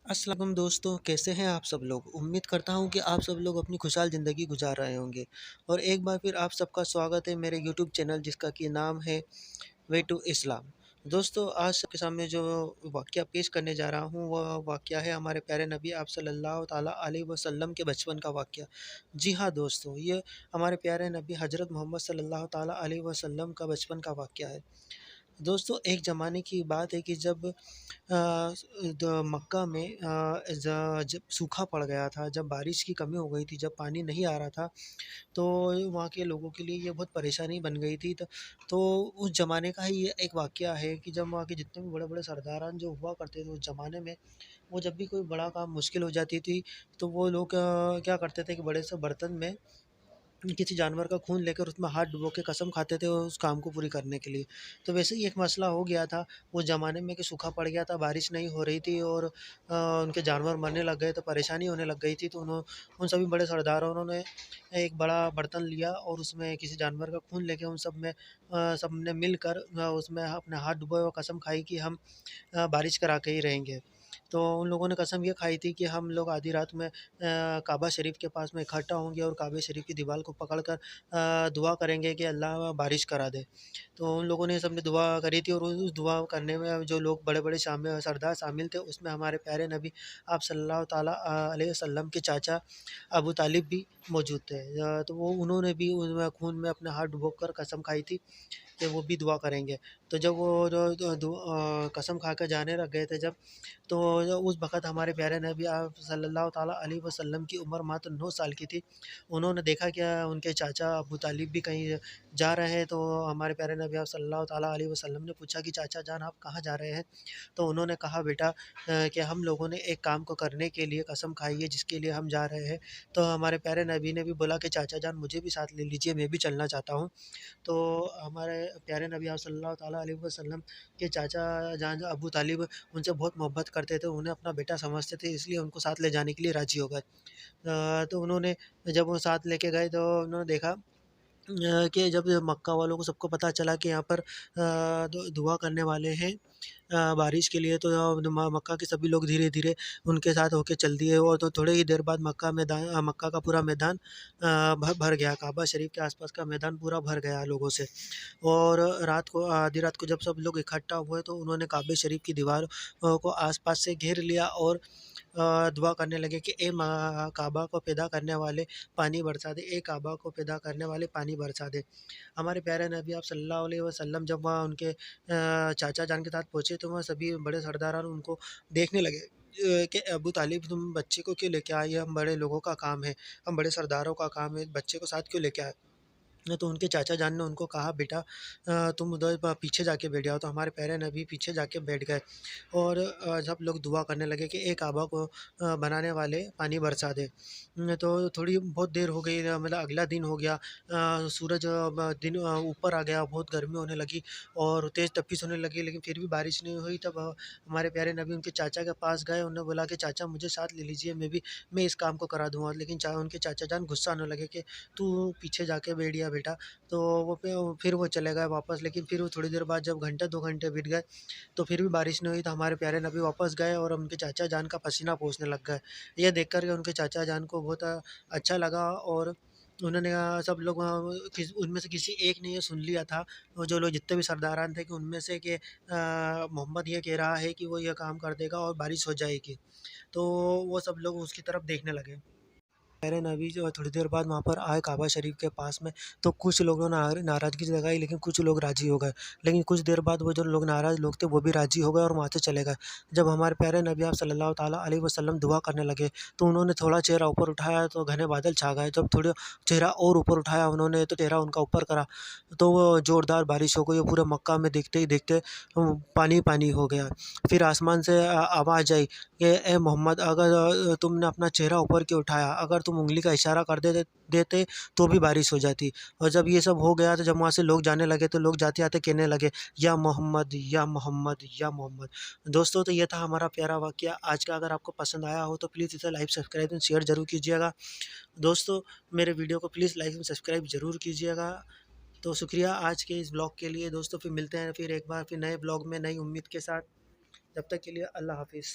अस्सलाम वालेकुम दोस्तों, कैसे हैं आप सब लोग। उम्मीद करता हूं कि आप सब लोग अपनी खुशहाल ज़िंदगी गुजार रहे होंगे। और एक बार फिर आप सबका स्वागत है मेरे यूट्यूब चैनल जिसका कि नाम है वे टू इस्लाम। दोस्तों, आज सबके सामने जो वाक़या पेश करने जा रहा हूं वह वाक़या है हमारे प्यारे नबी आप सल्लल्लाहु ताला अलैहि वसल्लम के बचपन का वाक़या। जी हाँ दोस्तों, ये हमारे प्यारे नबी हज़रत मोहम्मद सल्लल्लाहु ताला अलैहि वसल्लम का बचपन का वाक़या है। दोस्तों, एक ज़माने की बात है कि जब मक्का में जब सूखा पड़ गया था, जब बारिश की कमी हो गई थी, जब पानी नहीं आ रहा था, तो वहाँ के लोगों के लिए ये बहुत परेशानी बन गई थी। तो उस ज़माने का ही ये एक वाक़या है कि जब वहाँ के जितने भी बड़े-बड़े सरदारान जो हुआ करते थे उस ज़माने में, वो जब भी कोई बड़ा काम मुश्किल हो जाती थी, तो वो लोग क्या करते थे कि बड़े से बर्तन में किसी जानवर का खून लेकर उसमें हाथ डुबो के कसम खाते थे उस काम को पूरी करने के लिए। तो वैसे ही एक मसला हो गया था उस ज़माने में कि सूखा पड़ गया था, बारिश नहीं हो रही थी और उनके जानवर मरने लग गए, तो परेशानी होने लग गई थी। तो उन सभी बड़े सरदारों ने एक बड़ा बर्तन लिया और उसमें किसी जानवर का खून लेके उन सबने मिलकर उसमें अपने हाथ डुबोए और कसम खाई कि हम बारिश करा के ही रहेंगे। तो उन लोगों ने कसम ये खाई थी कि हम लोग आधी रात में काबा शरीफ के पास में इकट्ठा होंगे और काबा शरीफ की दीवार को पकड़कर दुआ करेंगे कि अल्लाह बारिश करा दे। तो उन लोगों ने सबने दुआ करी थी और उस दुआ करने में जो लोग बड़े-बड़े सरदार शामिल थे, उसमें हमारे प्यारे नबी आप सल्लल्लाहु ताला अलैहि वसल्लम के चाचा अबू तालिब भी मौजूद थे। तो वो उन्होंने भी उन खून में अपना हाथ डुबोकर कसम खाई थी कि वो भी दुआ करेंगे। तो जब वो कसम खाकर जाने लग गए थे जब, तो उस वक़्त हमारे प्यारे नबी आप सल्लल्लाहु ताला अलैहि वसल्लम की उम्र मात्र 9 साल की थी। उन्होंने देखा कि उनके चाचा अबू तालिब भी कहीं जा रहे हैं, तो हमारे प्यारे नबी आप सल्लल्लाहु ताला अलैहि वसल्लम ने पूछा कि चाचा जान आप कहाँ जा रहे हैं? तो उन्होंने कहा बेटा कि हम लोगों ने एक काम को करने के लिए कसम खाई है जिसके लिए हम जा रहे हैं। तो हमारे प्यारे नबी ने भी बोला कि चाचा जान मुझे भी साथ ले लीजिए, मैं भी चलना चाहता हूँ। तो हमारे प्यारे नबी आप सल्लल्लाहु ताला अलैहि वसल्लम के चाचा जान जो अबू तालिब उनसे बहुत मोहब्बत करते थे, उन्हें अपना बेटा समझते थे, इसलिए उनको साथ ले जाने के लिए राज़ी हो गए। तो उन्होंने जब वो साथ लेके गए तो उन्होंने देखा कि जब मक्का वालों को सबको पता चला कि यहाँ पर दुआ करने वाले हैं बारिश के लिए, तो मक्का के सभी लोग धीरे-धीरे उनके साथ होके चल दिए और तो थोड़े ही देर बाद मक्का का पूरा मैदान भ भर गया। काबा शरीफ के आस-पास का मैदान पूरा भर गया लोगों से। और रात को आधी रात को जब सब लोग इकट्ठा हुए तो उन्होंने काबा शरीफ की दीवार को आस-पास से घेर लिया और दुआ करने लगे कि ए काबा को पैदा करने वाले पानी बरसा दे, ए काबा को पैदा करने वाले पानी बरसा दे। हमारे प्यारे नबी आप सल्लल्लाहु अलैहि वसल्लम जब वहाँ उनके चाचा जान के साथ पहुँचे तो वहाँ सभी बड़े सरदारान उनको देखने लगे कि अबू तालिब तुम बच्चे को क्यों लेके आए? ये हम बड़े लोगों का काम है, हम बड़े सरदारों का काम है, बच्चे को साथ क्यों लेके आए? तो उनके चाचा जान ने उनको कहा बेटा तुम उधर पीछे जाके बैठ जाओ। तो हमारे प्यारे नबी पीछे जाके बैठ गए और सब लोग दुआ करने लगे कि ए काबा को बनाने वाले पानी बरसा दे। तो थोड़ी बहुत देर हो गई, मतलब अगला दिन हो गया, सूरज दिन ऊपर आ गया, बहुत गर्मी होने लगी और तेज़ तपिश होने लगी, लेकिन फिर भी बारिश नहीं हुई। तब हमारे प्यारे नबी उनके चाचा के पास गए, उन्होंने बोला कि चाचा मुझे साथ ले लीजिए, मैं इस काम को करा दूँगा। लेकिन उनके चाचा जान गुस्सा होने लगे कि तू पीछे जाके बैठ गया बेटा। तो फिर वो चले गए वापस, लेकिन फिर वो थोड़ी देर बाद जब घंटे 2 घंटे बीत गए, तो फिर भी बारिश नहीं हुई, तो हमारे प्यारे नबी वापस गए और उनके चाचा जान का पसीना पोंछने लग गए। ये देख कर के उनके चाचा जान को बहुत अच्छा लगा और उन्होंने सब लोग उनमें से किसी एक ने ये सुन लिया था, वो जो लोग जितने भी सरदारान थे कि उनमें से कि मोहम्मद ये कह रहा है कि वो ये काम कर देगा और बारिश हो जाएगी। तो वो सब लोग उसकी तरफ देखने लगे। प्यारे नबी जो है थोड़ी देर बाद वहाँ पर आए काबा शरीफ के पास में, तो कुछ लोगों ने नाराज़गी जताई, लेकिन कुछ लोग राज़ी हो गए। लेकिन कुछ देर बाद वो जो लोग नाराज़ लोग थे वो भी राज़ी हो गए और वहाँ से चले गए। जब हमारे प्यारे नबी आप सल्लल्लाहु ताला अलैहि वसल्लम दुआ करने लगे, तो उन्होंने थोड़ा चेहरा ऊपर उठाया तो घने बादल छा गए। जब थोड़ा चेहरा और ऊपर उठाया उन्होंने तो चेहरा उनका ऊपर करा, तो वो ज़ोरदार बारिश हो गई और पूरे मक्का में देखते ही देखते पानी-पानी हो गया। फिर आसमान से आवाज़ आई कि ए मोहम्मद अगर तुमने अपना चेहरा ऊपर क्यों उठाया? अगर तुम उँगली का इशारा कर देते तो भी बारिश हो जाती। और जब ये सब हो गया तो जब वहाँ से लोग जाने लगे तो लोग जाते-जाते कहने लगे या मोहम्मद, या मोहम्मद, या मोहम्मद। दोस्तों, तो ये था हमारा प्यारा वाक़या आज का। अगर आपको पसंद आया हो तो प्लीज़ इसे लाइक, सब्सक्राइब एंड शेयर ज़रूर कीजिएगा। दोस्तों, मेरे वीडियो को प्लीज़ लाइक एंड सब्सक्राइब ज़रूर कीजिएगा। तो शुक्रिया आज के इस ब्लॉग के लिए दोस्तों, फिर मिलते हैं फिर एक बार फिर नए ब्लॉग में नई उम्मीद के साथ। जब तक के लिए अल्लाह हाफ़िज़।